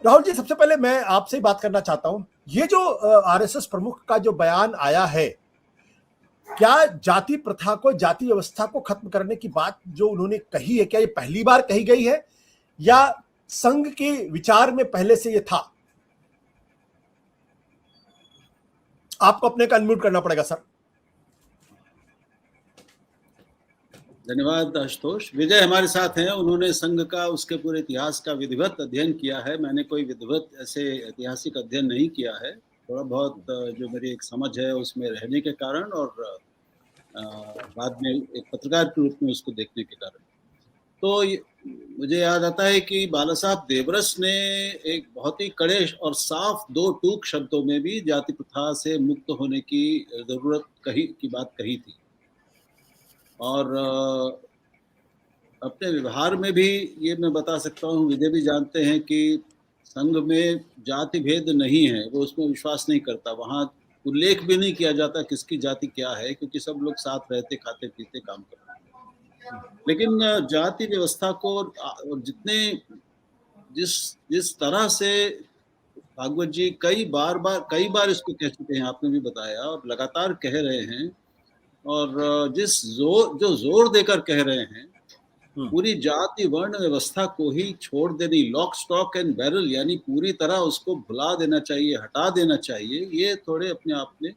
राहुल जी, सबसे पहले मैं आपसे बात करना चाहता हूं, ये जो आरएसएस प्रमुख का जो बयान आया है, क्या जाति प्रथा को, जाति व्यवस्था को खत्म करने की बात जो उन्होंने कही है, क्या ये पहली बार कही गई है या संघ के विचार में पहले से ये था? आपको अपने का अनम्यूट करना पड़ेगा सर। धन्यवाद आशुतोष। विजय हमारे साथ हैं, उन्होंने संघ का, उसके पूरे इतिहास का विधिवत अध्ययन किया है। मैंने कोई विधिवत ऐसे ऐतिहासिक अध्ययन नहीं किया है, थोड़ा बहुत जो मेरी एक समझ है उसमें रहने के कारण और बाद में एक पत्रकार के रूप में उसको देखने के कारण। तो मुझे याद आता है कि बाला साहब देवरस ने एक बहुत ही कड़े और साफ दो टूक शब्दों में भी जाति प्रथा से मुक्त होने की जरूरत की बात कही थी। और अपने व्यवहार में भी ये मैं बता सकता हूँ, विजय भी जानते हैं कि संघ में जाति भेद नहीं है, वो उसमें विश्वास नहीं करता। वहाँ उल्लेख भी नहीं किया जाता किसकी जाति क्या है, क्योंकि सब लोग साथ रहते, खाते पीते, काम करते। लेकिन जाति व्यवस्था को जिस तरह से भागवत जी कई बार इसको कह चुके हैं, आपने भी बताया और लगातार कह रहे हैं, और जो जोर देकर कह रहे हैं, पूरी जाति वर्ण व्यवस्था को ही छोड़ देनी, लॉक स्टॉक एंड बैरल, यानी पूरी तरह उसको भुला देना चाहिए, हटा देना चाहिए, ये थोड़े अपने आप में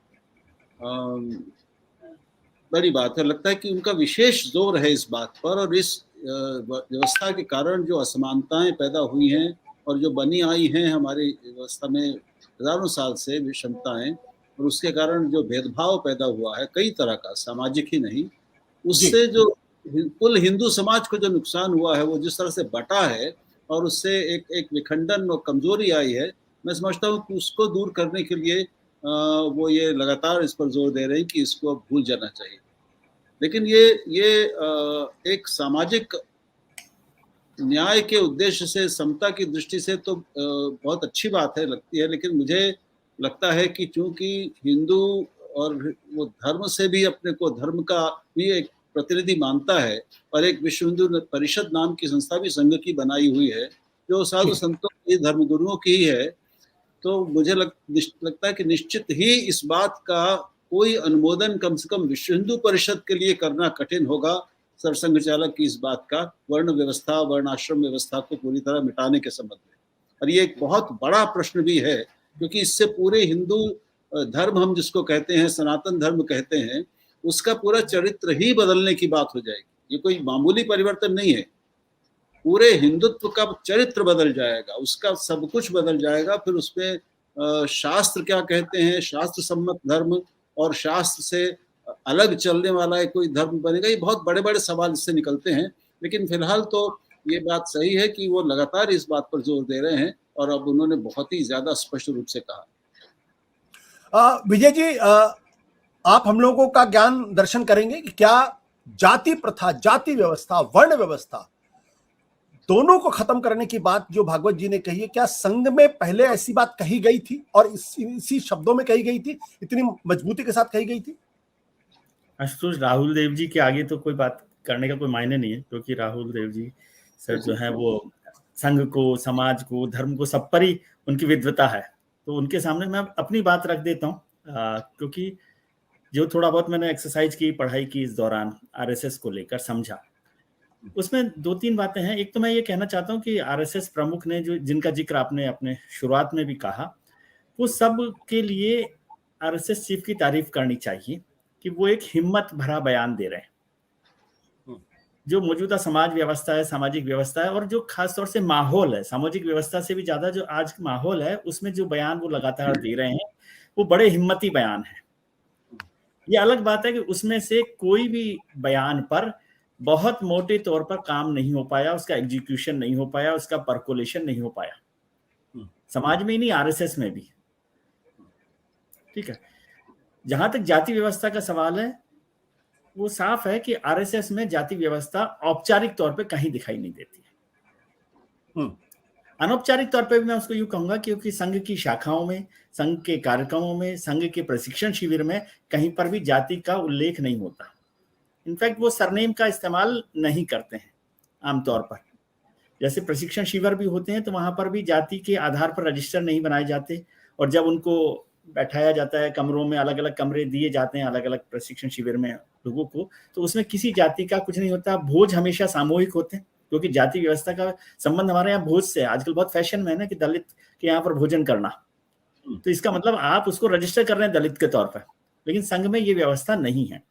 बड़ी बात है। लगता है कि उनका विशेष जोर है इस बात पर, और इस व्यवस्था के कारण जो असमानताएं पैदा हुई हैं और जो बनी आई हैं हमारी व्यवस्था में हजारों साल से विषमताएं, और उसके कारण जो भेदभाव पैदा हुआ है कई तरह का, सामाजिक ही नहीं, उससे जो कुल हिंदू समाज को जो नुकसान हुआ है, वो जिस तरह से बटा है और उससे एक विखंडन और कमजोरी आई है, मैं समझता हूँ कि उसको दूर करने के लिए वो ये लगातार इस पर जोर दे रहे हैं कि इसको अब भूल जाना चाहिए। लेकिन ये एक सामाजिक न्याय के उद्देश्य से, समता की दृष्टि से तो बहुत अच्छी बात है, लगती है। लेकिन मुझे लगता है कि चूंकि हिंदू और वो धर्म से भी अपने को, धर्म का भी एक प्रतिनिधि मानता है, और एक विश्व हिंदू परिषद नाम की संस्था भी संघ की बनाई हुई है, जो साधु संतों की, धर्मगुरुओं की ही है, तो मुझे लगता है कि निश्चित ही इस बात का कोई अनुमोदन कम से कम विश्व हिंदू परिषद के लिए करना कठिन होगा, सरसंघ चालक की इस बात का, वर्ण व्यवस्था, वर्णाश्रम व्यवस्था को पूरी तरह मिटाने के संबंध में। और ये एक बहुत बड़ा प्रश्न भी है, क्योंकि इससे पूरे हिंदू धर्म, हम जिसको कहते हैं सनातन धर्म कहते हैं, उसका पूरा चरित्र ही बदलने की बात हो जाएगी। ये कोई मामूली परिवर्तन नहीं है, पूरे हिंदुत्व का चरित्र बदल जाएगा, उसका सब कुछ बदल जाएगा। फिर उसमें शास्त्र क्या कहते हैं, शास्त्र सम्मत धर्म और शास्त्र से अलग चलने वाला है कोई धर्म बनेगा, ये बहुत बड़े बड़े सवाल इससे निकलते हैं। लेकिन फिलहाल तो ये बात सही है कि वो लगातार इस बात पर जोर दे रहे हैं, और अब उन्होंने बहुत ही ज्यादा स्पष्ट रूप से कहा। विजय जी, आप हम लोगों का ज्ञान दर्शन करेंगे कि क्या जाति प्रथा, जाति व्यवस्था, वर्ण व्यवस्था दोनों को खत्म करने की बात जो भागवत जी ने कही है, क्या संघ में पहले ऐसी बात कही गई थी और इसी शब्दों में कही गई थी, इतनी मजबूती के साथ कही गई थी? आशुतोष, राहुल देव जी के आगे तो कोई बात करने का कोई मायने नहीं है, क्योंकि राहुल देव जी सर जो है वो संघ को, समाज को, धर्म को, सब पर ही उनकी विद्वता है। तो उनके सामने मैं अपनी बात रख देता हूँ, क्योंकि जो थोड़ा बहुत मैंने एक्सरसाइज की, पढ़ाई की इस दौरान आरएसएस को लेकर, समझा, उसमें दो तीन बातें हैं। एक तो मैं ये कहना चाहता हूँ कि आरएसएस प्रमुख ने जो, जिनका जिक्र आपने अपने शुरुआत में भी कहा, वो सब के लिए आरएसएस चीफ की तारीफ करनी चाहिए कि वो एक हिम्मत भरा बयान दे रहे हैं। जो मौजूदा समाज व्यवस्था है, सामाजिक व्यवस्था है, और जो खासतौर से माहौल है, सामाजिक व्यवस्था से भी ज्यादा जो आज माहौल है, उसमें जो बयान वो लगातार दे रहे हैं, वो बड़े हिम्मती बयान है। ये अलग बात है कि उसमें से कोई भी बयान पर बहुत मोटे तौर पर काम नहीं हो पाया, उसका एग्जीक्यूशन नहीं हो पाया, उसका परकोलेशन नहीं हो पाया, समाज में ही नहीं, आरएसएस में भी। ठीक है, जहां तक जाति व्यवस्था का सवाल है, वो साफ है कि आरएसएस में जाति व्यवस्था औपचारिक तौर पे कहीं दिखाई नहीं देती है। अनौपचारिक तौर पे भी मैं उसको यूं कहूंगा, क्योंकि संघ की शाखाओं में, संघ के कार्यक्रमों में, संघ के प्रशिक्षण शिविर में कहीं पर भी जाति का उल्लेख नहीं होता। इनफैक्ट वो सरनेम का इस्तेमाल नहीं करते हैं आमतौर पर। जैसे प्रशिक्षण शिविर भी होते हैं तो वहां पर भी जाति के आधार पर रजिस्टर नहीं बनाए जाते, और जब उनको बैठाया जाता है कमरों में, अलग अलग कमरे दिए जाते हैं अलग अलग प्रशिक्षण शिविर में लोगों को, तो उसमें किसी जाति का कुछ नहीं होता। भोज हमेशा सामूहिक होते हैं, क्योंकि जाति व्यवस्था का संबंध हमारे यहाँ भोज से है। आजकल बहुत फैशन में है ना कि दलित के यहाँ पर भोजन करना, तो इसका मतलब आप उसको रजिस्टर कर रहे हैं दलित के तौर पर, लेकिन संघ में ये व्यवस्था नहीं है।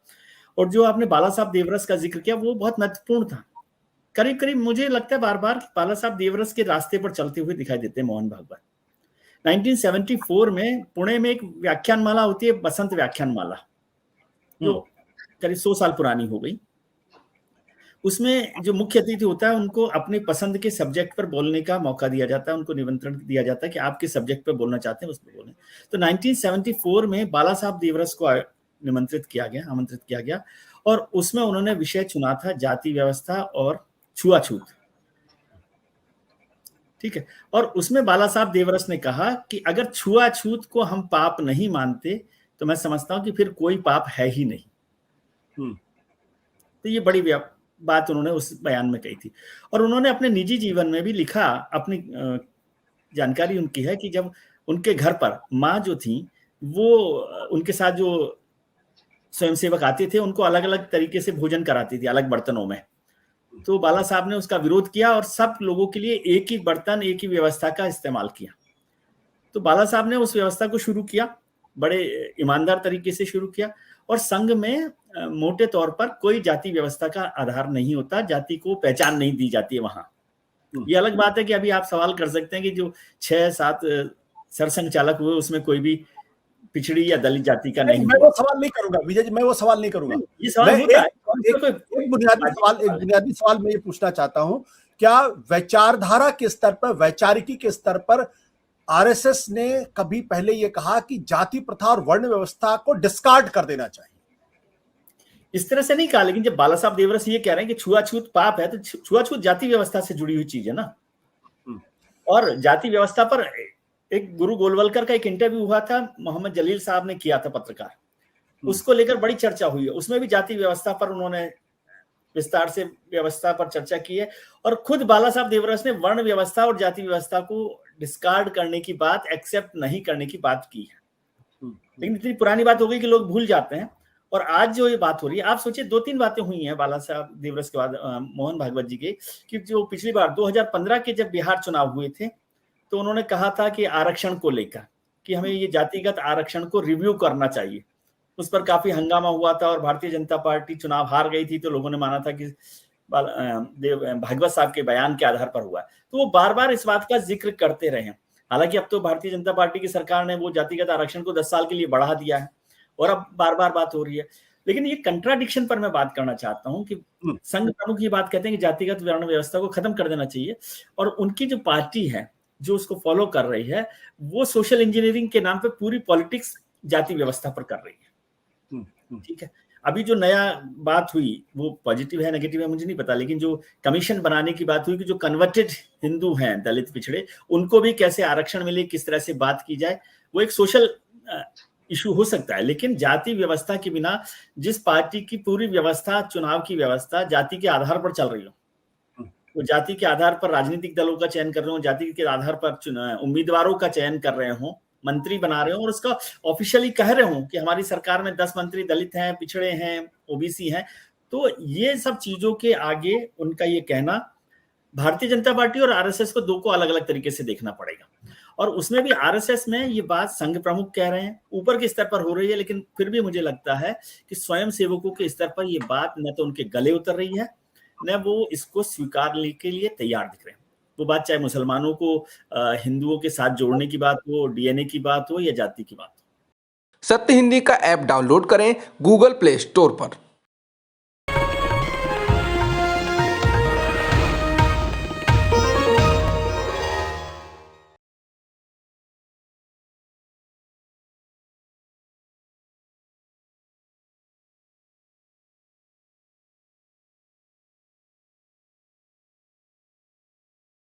और जो आपने बाला साहब देवरस का जिक्र किया वो बहुत महत्वपूर्ण था। करीब करीब मुझे लगता है बार बार बाला साहब देवरस के रास्ते पर चलते हुए दिखाई देते हैं मोहन भागवत। 1974 में पुणे में एक व्याख्यानमाला होती है, बसंत व्याख्यानमाला, जो करीब 100 साल पुरानी हो गई। उसमें जो मुख्य अतिथि होता है उनको अपने पसंद के सब्जेक्ट पर बोलने का मौका दिया जाता है, उनको निमंत्रण दिया जाता है कि आप किस सब्जेक्ट पर बोलना चाहते हैं उस पर बोलें। तो 1974 में बाला साहब देवरस को आमंत्रित किया गया और उसमें उन्होंने विषय चुना था जाति व्यवस्था और छुआछूत। ठीक है, और उसमें बाला साहब देवरस ने कहा कि अगर छुआछूत को हम पाप नहीं मानते तो मैं समझता हूं कि फिर कोई पाप है ही नहीं। तो ये बड़ी बात उन्होंने उस बयान में कही थी। और उन्होंने अपने निजी जीवन में भी लिखा, अपनी जानकारी उनकी है कि जब उनके घर पर माँ जो थी वो उनके साथ जो स्वयंसेवक आते थे उनको अलग अलग तरीके से भोजन कराती थी अलग बर्तनों में। तो बाला साहब ने उसका विरोध किया और सब लोगों के लिए एक ही बर्तन, एक ही व्यवस्था का इस्तेमाल किया। तो बाला साहब ने उस व्यवस्था को शुरू किया, बड़े ईमानदार तरीके से शुरू किया। और संघ में मोटे तौर पर कोई जाति व्यवस्था का आधार नहीं होता, जाति को पहचान नहीं दी जाती है वहां। ये अलग बात है कि अभी आप सवाल कर सकते हैं कि जो 6-7 सरसंघ चालक हुए उसमें कोई भी पिछड़ी या दलित जाति का नहीं। मैं वो सवाल नहीं करूंगा विजय जी, मैं वो सवाल नहीं करूंगा। ये सवाल होता है। एक बुनियादी सवाल मैं ये पूछना चाहता हूं, क्या विचारधारा के स्तर पर, वैचारिकी के स्तर पर आरएसएस ने कभी पहले ये कहा कि जाति प्रथा और वर्ण व्यवस्था को डिस्कार्ड कर देना चाहिए? इस तरह से नहीं कहा, लेकिन जब बाला साहब देवरस ये कह रहे हैं कि छुआछूत पाप है, तो छुआछूत जाति व्यवस्था से जुड़ी हुई चीज है ना। और जाति व्यवस्था पर एक गुरु गोलवलकर का एक इंटरव्यू हुआ था, मोहम्मद जलील साहब ने किया था, पत्रकार, उसको लेकर बड़ी चर्चा हुई है। उसमें भी जाति व्यवस्था पर उन्होंने विस्तार से व्यवस्था पर चर्चा की है। और खुद बाला साहब देवरस ने वर्ण व्यवस्था और जाति व्यवस्था को डिस्कार्ड करने की बात, एक्सेप्ट नहीं करने की बात की है। लेकिन इतनी पुरानी बात हो गई कि लोग भूल जाते हैं। और आज जो ये बात हो रही है, आप सोचिए 2-3 बातें हुई हैं बाला साहब देवरस के बाद मोहन भागवत जी के, कि जो पिछली बार 2015 के जब बिहार चुनाव हुए थे तो उन्होंने कहा था कि आरक्षण को लेकर कि हमें ये जातिगत आरक्षण को रिव्यू करना चाहिए। उस पर काफी हंगामा हुआ था और भारतीय जनता पार्टी चुनाव हार गई थी, तो लोगों ने माना था कि भागवत साहब के बयान के आधार पर हुआ। तो वो बार बार इस बात का जिक्र करते रहे। हालांकि अब तो भारतीय जनता पार्टी की सरकार ने वो जातिगत आरक्षण को 10 साल के लिए बढ़ा दिया है और अब बार बार बात हो रही है। लेकिन ये कंट्राडिक्शन पर मैं बात करना चाहता हूं कि संघ प्रमुख ये बात कहते हैं कि जातिगत वर्ण व्यवस्था को खत्म कर देना चाहिए, और उनकी जो पार्टी है जो उसको फॉलो कर रही है वो सोशल इंजीनियरिंग के नाम पे पूरी पॉलिटिक्स जाति व्यवस्था पर कर रही है। ठीक है, अभी जो नया बात हुई वो पॉजिटिव है नेगेटिव है मुझे नहीं पता, लेकिन जो कमीशन बनाने की बात हुई कि जो कन्वर्टेड हिंदू हैं, दलित पिछड़े, उनको भी कैसे आरक्षण मिले, किस तरह से बात की जाए, वो एक सोशल इशू हो सकता है। लेकिन जाति व्यवस्था के बिना जिस पार्टी की पूरी व्यवस्था, चुनाव की व्यवस्था जाति के आधार पर चल रही हो, वो जाति के आधार पर राजनीतिक दलों का चयन कर रहे हो, जाति के आधार पर उम्मीदवारों का चयन कर रहे हो, मंत्री बना रहे हो और उसका ऑफिशियली कह रहे हो कि हमारी सरकार में 10 मंत्री दलित हैं, पिछड़े हैं, ओबीसी हैं, तो ये सब चीजों के आगे उनका ये कहना, भारतीय जनता पार्टी और आरएसएस को दो को अलग अलग तरीके से देखना पड़ेगा। और उसमें भी आरएसएस में ये बात संघ प्रमुख कह रहे हैं, ऊपर के स्तर पर हो रही है, लेकिन फिर भी मुझे लगता है कि स्वयं सेवकों के स्तर पर ये बात न तो उनके गले उतर रही है, न वो इसको स्वीकारने के लिए तैयार दिख रहे हैं। वो बात चाहे मुसलमानों को हिंदुओं के साथ जोड़ने की बात हो, डीएनए की बात हो या जाति की बात हो। सत्य हिंदी का ऐप डाउनलोड करें गूगल प्ले स्टोर पर।